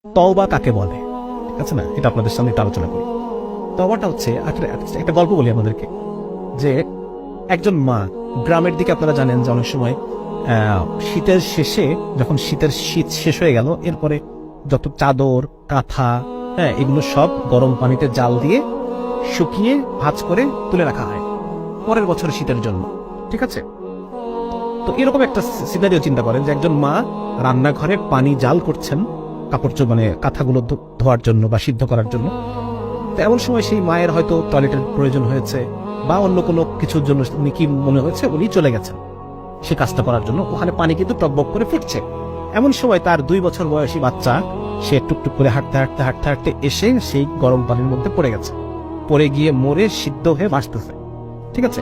তওবা কাকে বলে, ঠিক আছে না, এটা আপনাদের সামনে একটু আলোচনা করি। তওবাটা হচ্ছে একটা গল্প বলি আমাদেরকে, যে একজন মা গ্রামের দিকে, আপনারা জানেন যে অনেক সময় শীতের শেষে, যখন শীত শেষ হয়ে গেল, এরপরে যত চাদর কাঁথা, এগুলো সব গরম পানিতে জাল দিয়ে শুকিয়ে ভাঁজ করে তুলে রাখা হয় পরের বছর শীতের জন্য, ঠিক আছে। তো এরকম একটা সিনারিও চিন্তা করেন যে একজন মা রান্নাঘরে পানি জাল করছেন কাপড় মানে কাঁথাগুলো ধোয়ার জন্য বা সিদ্ধ করার জন্য। তো এমন সময় সেই মায়ের হয়তো টয়লেটের প্রয়োজন হয়েছে বা অন্য কোনো কিছুর জন্য উনি কি মনে হয়েছে উনি চলে গেছেন সে কাজটা করার জন্য। ওখানে পানি কিন্তু টকবক করে ফুটছে। এমন সময় তার 2 বছর বয়সী বাচ্চা, সে টুকটুক করে হাঁটতে এসে সেই গরম পানির মধ্যে পড়ে গেছে, পড়ে গিয়ে মরে সিদ্ধ হয়ে ভাসতেছে, ঠিক আছে।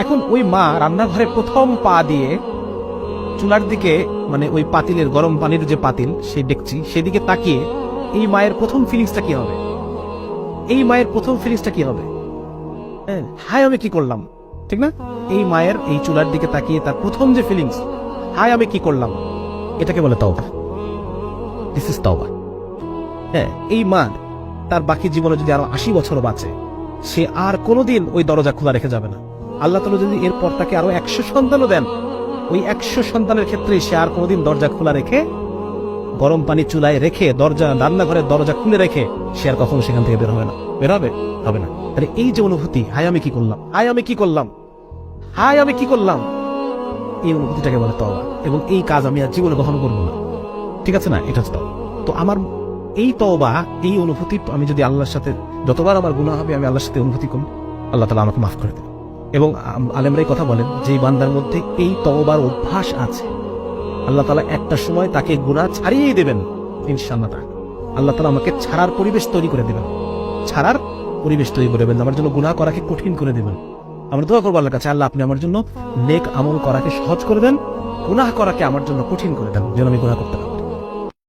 এখন ওই মা রান্নাঘরে প্রথম পা দিয়ে চুলার দিকে, মানে ওই পাতিলের গরম পানির যে পাতিল, সেই ডেকচি, সেদিকে তাকিয়ে এই মায়ের প্রথম ফিলিংসটা কি হবে? হায় আমি কি করলাম, ঠিক না? এই মায়ের এই চুলার দিকে তাকিয়ে তার প্রথম যে ফিলিংস, হায় আমি কি করলাম, এটাকে বলে তওবা। দিস ইজ তওবা। এই মা তার বাকি জীবনে যদি আরো 80 বছর বাঁচে, সে আর কোনোদিন ওই দরজা খোলা রেখে যাবে না। আল্লাহ তাআলা যদি এরপর তাকে আরো 100 সন্তানও দেন, ওই 100 সন্তানের ক্ষেত্রে সে আর কোনোদিন দরজা খোলা রেখে, গরম পানি চুলায় রেখে, রান্নাঘরের দরজা খুলে রেখে সে আর কখনো সেখান থেকে বের হবে না। হবে না। তাহলে এই যে অনুভূতি, হায় আমি কি করলাম, এই অনুভূতিটাকে বলে তওবা। এবং এই কাজ আমি আর জীবনে কখনো করবো না, ঠিক আছে না? এটা হচ্ছে তওবা। তো আমার এই তওবা, এই অনুভূতি, আমি যদি আল্লাহর সাথে, যতবার আমার গুনাহ হবে আমি আল্লাহর সাথে অনুভূতি করি, আল্লাহ তাআলা আমাকে মাফ করে দেন। এবং আলেমরাই কথা বলেন, যে বান্দার মধ্যে এই তওবার অভ্যাস আছে, আল্লাহ তাআলা একটা সময় তাকে গুনাহ ছাড়িয়ে দেবেন ইনশাআল্লাহ। আল্লাহ তাআলা আমাকে ছাড়ার পরিবেশ তৈরি করে দেবেন, আমার জন্য গুনাহ করাকে কঠিন করে দেবেন। আমরা দোয়া করবো আল্লাহর কাছে, আল্লাহ আপনি আমার জন্য নেক আমল করাকে সহজ করে দেন, গুনাহ করাকে আমার জন্য কঠিন করে দেন, যেন আমি গুনাহ করতে পারি।